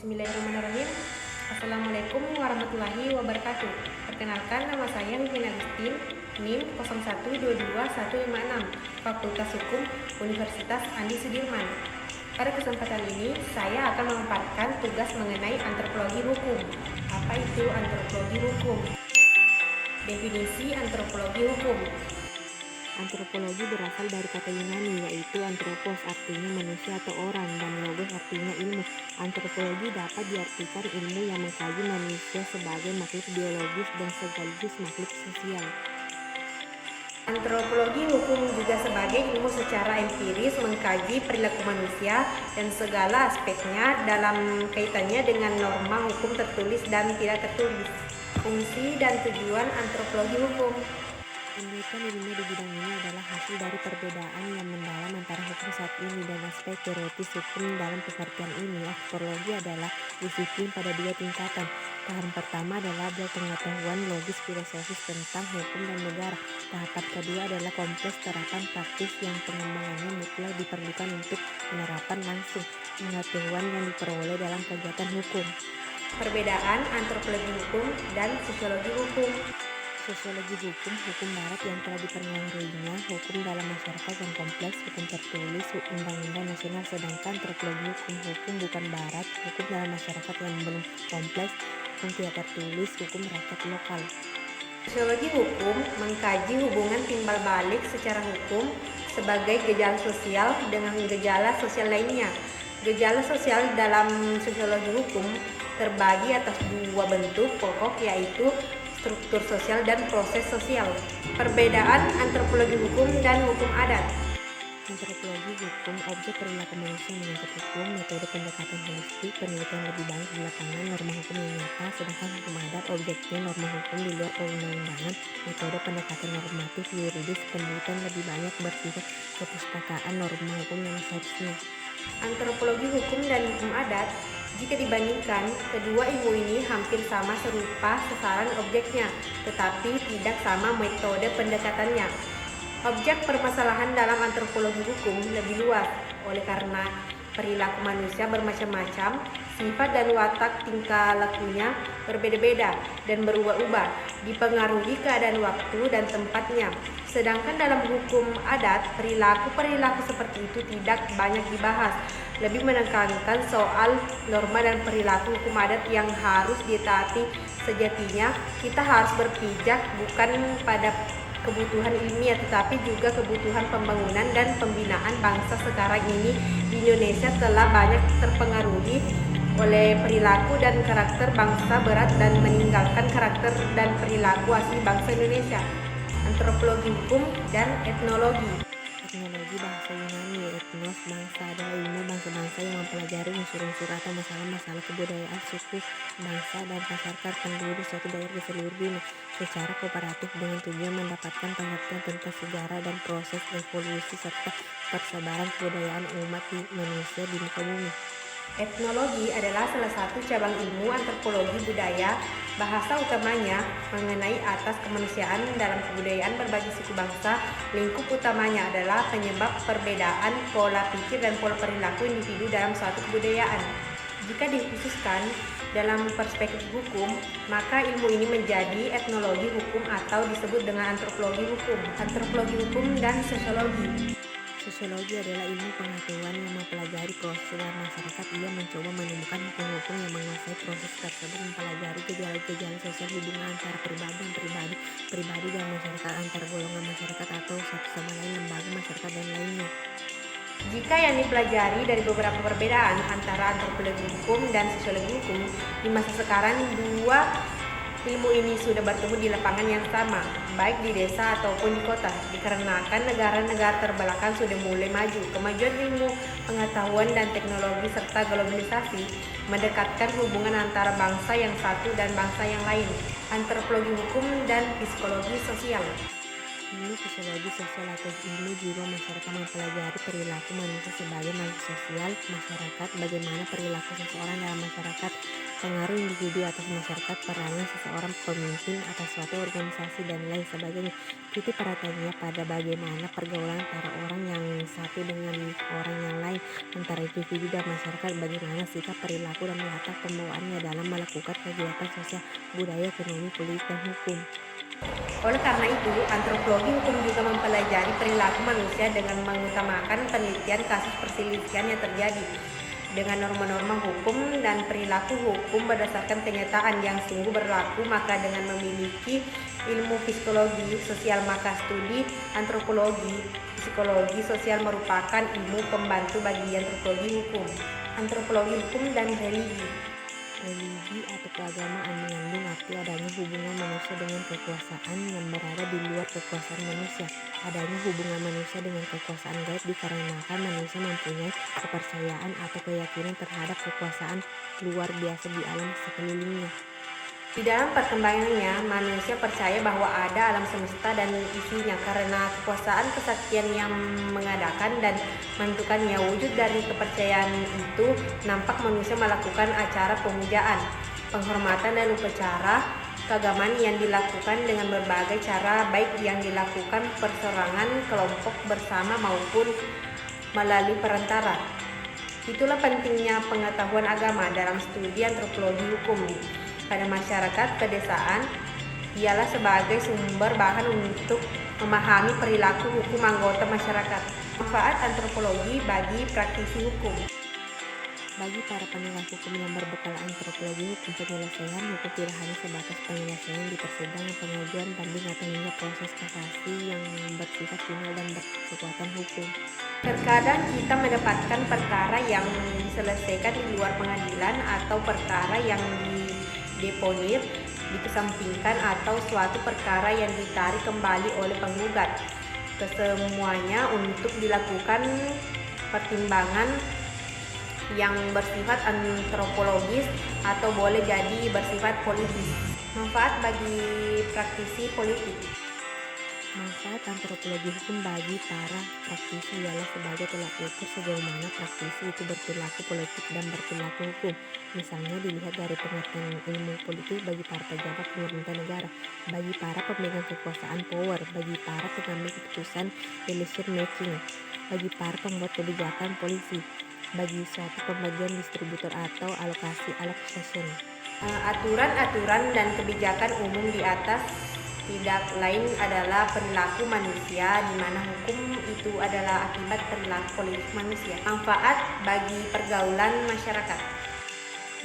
Bismillahirrahmanirrahim. Assalamualaikum warahmatullahi wabarakatuh. Perkenalkan, nama saya Nurina Agustin, NIM 0122156, Fakultas Hukum Universitas Andi Sudirman. Pada kesempatan ini, saya akan memaparkan tugas mengenai antropologi hukum. Apa itu antropologi hukum? Definisi antropologi hukum. Antropologi berasal dari kata Yunani, yaitu anthropos, artinya manusia atau orang, dan logos artinya ilmu. Antropologi dapat diartikan ilmu yang mengkaji manusia sebagai makhluk biologis dan sekaligus makhluk sosial. Antropologi hukum juga sebagai ilmu secara empiris mengkaji perilaku manusia dan segala aspeknya dalam kaitannya dengan norma hukum tertulis dan tidak tertulis. Fungsi dan tujuan antropologi hukum. Penelitian ilmiah di bidang ini adalah hasil dari perbedaan yang mendalam antara hukum saat ini dan aspek teoretis hukum. Dalam pengertian ini, antropologi adalah disiplin pada dua tingkatan. Tahap pertama adalah pengetahuan logis filosofis tentang hukum dan negara. Tahapan kedua adalah kompleks terapan praktis yang pengembangannya mutlak diperlukan untuk penerapan langsung pengetahuan yang diperoleh dalam kegiatan hukum. Perbedaan antropologi hukum dan sosiologi hukum. Sosiologi hukum, hukum barat yang telah dipengaruhinya, hukum dalam masyarakat yang kompleks, hukum tertulis, undang-undang nasional. Sedangkan antropologi hukum, hukum bukan barat, hukum dalam masyarakat yang belum kompleks, hukum tidak tertulis, hukum rakyat lokal. Sosiologi hukum mengkaji hubungan timbal balik secara hukum sebagai gejala sosial dengan gejala sosial lainnya. Gejala sosial dalam sosiologi hukum terbagi atas dua bentuk pokok, yaitu struktur sosial dan proses sosial. Perbedaan antropologi hukum dan hukum adat. Antropologi hukum, objek perilaku manusia menyangkut hukum, metode pendekatan holistik, penelitian lebih banyak di lapangan, norma hukum yang nyata. Sedangkan hukum adat, objeknya norma hukum di luar perundang-undangan, metode pendekatan normatif yuridis, penelitian lebih banyak bersifat kepustakaan norma hukum yang seharusnya. Antropologi hukum dan hukum adat, jika dibandingkan, kedua ilmu ini hampir sama serupa sasaran objeknya, tetapi tidak sama metode pendekatannya. Objek permasalahan dalam antropologi hukum lebih luas, oleh karena perilaku manusia bermacam-macam, sifat dan watak tingkah lakunya berbeda-beda dan berubah-ubah, dipengaruhi keadaan waktu dan tempatnya. Sedangkan dalam hukum adat, perilaku-perilaku seperti itu tidak banyak dibahas, lebih menekankan soal norma dan perilaku hukum adat yang harus ditaati. Sejatinya, kita harus berpijak bukan pada kebutuhan ilmiah, tetapi juga kebutuhan pembangunan dan pembinaan bangsa. Sekarang ini di Indonesia telah banyak terpengaruhi oleh perilaku dan karakter bangsa berat dan meninggalkan karakter dan perilaku asli bangsa Indonesia. Antropologi hukum dan etnologi. Etnologi bahasa Yunani, etnos bangsa adalah ilmu bangsa-bangsa yang mempelajari unsur-unsur atau masalah-masalah kebudayaan suku, bangsa, dan masyarakat penduduk suatu daerah di seluruh dunia secara kooperatif dengan tujuan mendapatkan pengertian tentang sejarah dan proses evolusi serta persebaran kebudayaan umat manusia di muka bumi. Etnologi adalah salah satu cabang ilmu antropologi budaya. Bahasa utamanya mengenai atas kemanusiaan dalam kebudayaan berbagai suku bangsa. Lingkup utamanya adalah penyebab perbedaan pola pikir dan pola perilaku individu dalam suatu kebudayaan. Jika dikhususkan dalam perspektif hukum, maka ilmu ini menjadi etnologi hukum atau disebut dengan antropologi hukum. Antropologi hukum dan sosiologi. Sosiologi adalah ilmu pengetahuan yang mempelajari proses dalam masyarakat. Ia mencoba menemukan hukum-hukum yang menguasai proses tersebut, mempelajari gejala-gejala sosial, hubungan antara pribadi dan masyarakat, antar golongan masyarakat atau satu sama lain, lembaga masyarakat dan lainnya. Jika yang dipelajari dari beberapa perbedaan antara antropologi hukum dan sosiologi hukum, di masa sekarang dua ilmu ini sudah bertemu di lapangan yang sama, baik di desa ataupun di kota, dikarenakan negara-negara terbelakang sudah mulai maju. Kemajuan ilmu pengetahuan dan teknologi serta globalisasi mendekatkan hubungan antara bangsa yang satu dan bangsa yang lain. Antropologi hukum dan psikologi sosial. Ilmu sosiologi sosial atau ilmu jiwa masyarakat mempelajari perilaku manusia sebagai makhluk sosial masyarakat, bagaimana perilaku seseorang dalam masyarakat, pengaruh individu atas masyarakat, peranan seseorang pemimpin atas suatu organisasi, dan lain sebagainya. Titik perhatiannya pada bagaimana pergaulan antara orang yang satu dengan orang yang lain, antara individu dan masyarakat, bagaimana sikap, perilaku, dan latar pembawaannya dalam melakukan kegiatan sosial, budaya, ekonomi, politik, dan hukum. Oleh karena itu, antropologi hukum juga mempelajari perilaku manusia dengan mengutamakan penelitian kasus perselisihan yang terjadi dengan norma-norma hukum dan perilaku hukum berdasarkan kenyataan yang sungguh berlaku. Maka dengan memiliki ilmu psikologi sosial, maka studi antropologi psikologi sosial merupakan ilmu pembantu bagi antropologi hukum dan religi. Religi atau keagamaan mengandung arti adanya hubungan manusia dengan kekuasaan yang berada di luar kekuasaan manusia. Adanya hubungan manusia dengan kekuasaan gaib dikarenakan manusia mempunyai kepercayaan atau keyakinan terhadap kekuasaan luar biasa di alam sekelilingnya. Di dalam perkembangannya, manusia percaya bahwa ada alam semesta dan isinya karena kekuasaan kesaktian yang mengadakan dan menentukannya. Wujud dari kepercayaan itu nampak manusia melakukan acara pemujaan, penghormatan, dan upacara keagamaan yang dilakukan dengan berbagai cara, baik yang dilakukan perseorangan, kelompok, bersama, maupun melalui perantara. Itulah pentingnya pengetahuan agama dalam studi antropologi hukum. Pada masyarakat pedesaan, ialah sebagai sumber bahan untuk memahami perilaku hukum anggota masyarakat. Manfaat antropologi bagi praktisi hukum. Bagi para penegak hukum yang berbekal antropologi hukum, penyelesaian hukum tidak hanya sebatas penyelesaian di persidangan, pengajuan banding, atau hingga proses kasasi yang bersifat final dan berkekuatan hukum. Terkadang kita mendapatkan perkara yang diselesaikan di luar pengadilan atau perkara yang dideponir, dikesampingkan, atau suatu perkara yang ditarik kembali oleh penggugat. Kesemuanya untuk dilakukan pertimbangan yang bersifat antropologis atau boleh jadi bersifat politis. Manfaat bagi praktisi politik. Manfaat antropologi hukum bagi para praktisi ialah sebagai tolak ukur sejauh mana praktisi itu berperilaku politik dan berperilaku hukum. Misalnya dilihat dari pengertian ilmu politik bagi para pejabat pemerintah negara, bagi para pemegang kekuasaan power, bagi para pengambil keputusan decision making, bagi para pembuat kebijakan polisi, bagi suatu pembagian distributor atau alokasi allocation. Aturan-aturan dan kebijakan umum di atas tidak lain adalah perilaku manusia, di mana hukum itu adalah akibat perilaku politik manusia. Manfaat bagi pergaulan masyarakat.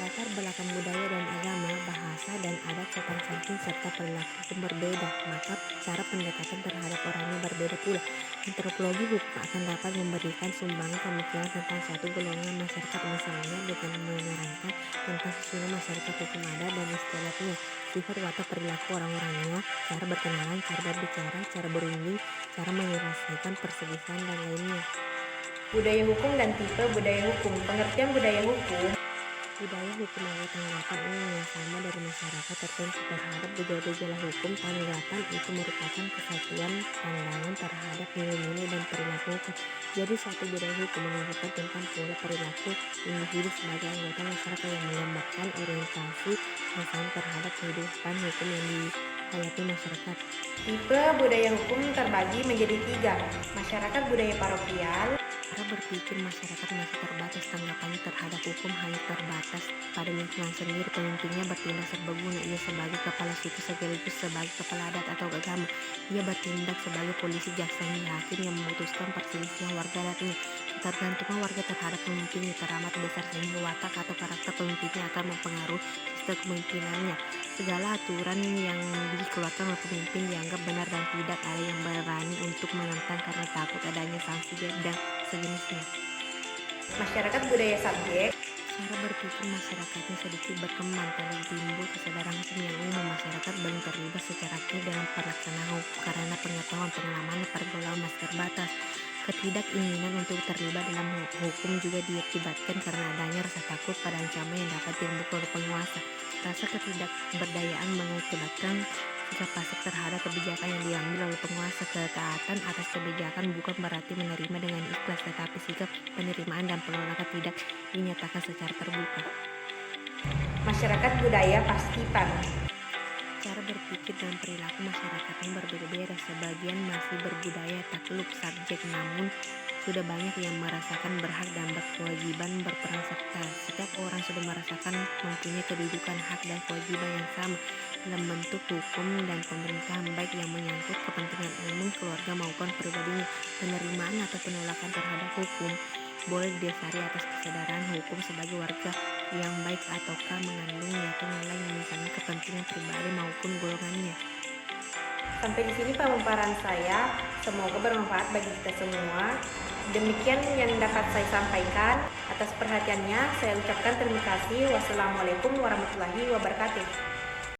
Latar belakang budaya dan agama, bahasa dan adat sopan santun serta perilaku hukum berbeda, maka cara pendekatan terhadap orangnya berbeda pula. Antropologi hukum akan dapat memberikan sumbangan pemikiran tentang suatu golongan masyarakat, misalnya dengan menerangkan tentang susunan masyarakat hukum adat dan istilahnya, sifat watak perilaku orang-orangnya, cara berkenalan, cara berbicara, cara berunding, cara menyelesaikan perselisihan, dan lainnya. Budaya hukum dan tipe budaya hukum. Pengertian budaya hukum. Budaya hukum adalah tanggapan umum yang sama dari masyarakat tertentu terhadap gejala-gejala hukum. Tanggapan itu merupakan kesatuan pandangan terhadap nilai-nilai dan perilaku hukum. Jadi suatu budaya hukum menunjukkan tentang pola perilaku individu sebagai anggota masyarakat yang menggambarkan orientasi misalnya terhadap kehidupan hukum yang dihayati masyarakat. Tipe budaya hukum terbagi menjadi 3. Masyarakat budaya parokial. Cara berpikir masyarakat masih terbatas, tanggapannya terhadap hukum hanya terbatas pada lingkungan sendiri. Pemimpinnya bertindak serbaguna, ia sebagai kepala suku sekaligus sebagai kepala adat atau agama. Ia bertindak sebagai polisi, jaksa, hingga hakim yang memutuskan perselisihan warga adatnya. Ketergantungan warga terhadap pemimpinnya teramat besar sehingga watak atau karakter pemimpinnya akan mempengaruhi sistem kepemimpinannya. Segala aturan yang dikeluarkan oleh pemimpin dianggap benar dan tidak ada yang berani untuk menentang karena takut adanya sanksi dan sejenisnya. Masyarakat budaya subjek. Cara berpikir masyarakatnya sedikit berkembang, telah timbul kesadaran hukum yang umum. Masyarakat belum terlibat secara aktif dalam pelaksanaan hukum karena pengetahuan, pengalaman, dan pergaulan masih terbatas. Ketidakinginan untuk terlibat dalam hukum juga diakibatkan karena adanya rasa takut pada ancaman yang dapat timbul oleh penguasa. Rasa ketidakberdayaan mengakibatkan Sikap pasif terhadap kebijakan yang diambil oleh penguasa. Ketaatan atas kebijakan bukan berarti menerima dengan ikhlas, tetapi sikap penerimaan dan penolakan tidak dinyatakan secara terbuka. Masyarakat budaya Paskipan. Cara berpikir dan perilaku masyarakat yang berbeda-beda. Sebagian masih berbudaya takluk subjek, namun sudah banyak yang merasakan berhak dan berkewajiban berperan serta. Setiap orang sudah merasakan mempunyai kedudukan, hak dan kewajiban yang sama dalam bentuk hukum dan pemerintahan, baik yang menyangkut kepentingan umum, keluarga maupun pribadinya. Penerimaan atau penolakan terhadap hukum boleh didasari atas kesadaran hukum sebagai warga yang baik ataukah mengandung nilai lain, misalnya kepentingan pribadi maupun golongannya. Sampai di sini pemaparan saya, semoga bermanfaat bagi kita semua. Demikian yang dapat saya sampaikan. Atas perhatiannya saya ucapkan terima kasih. Wassalamualaikum warahmatullahi wabarakatuh.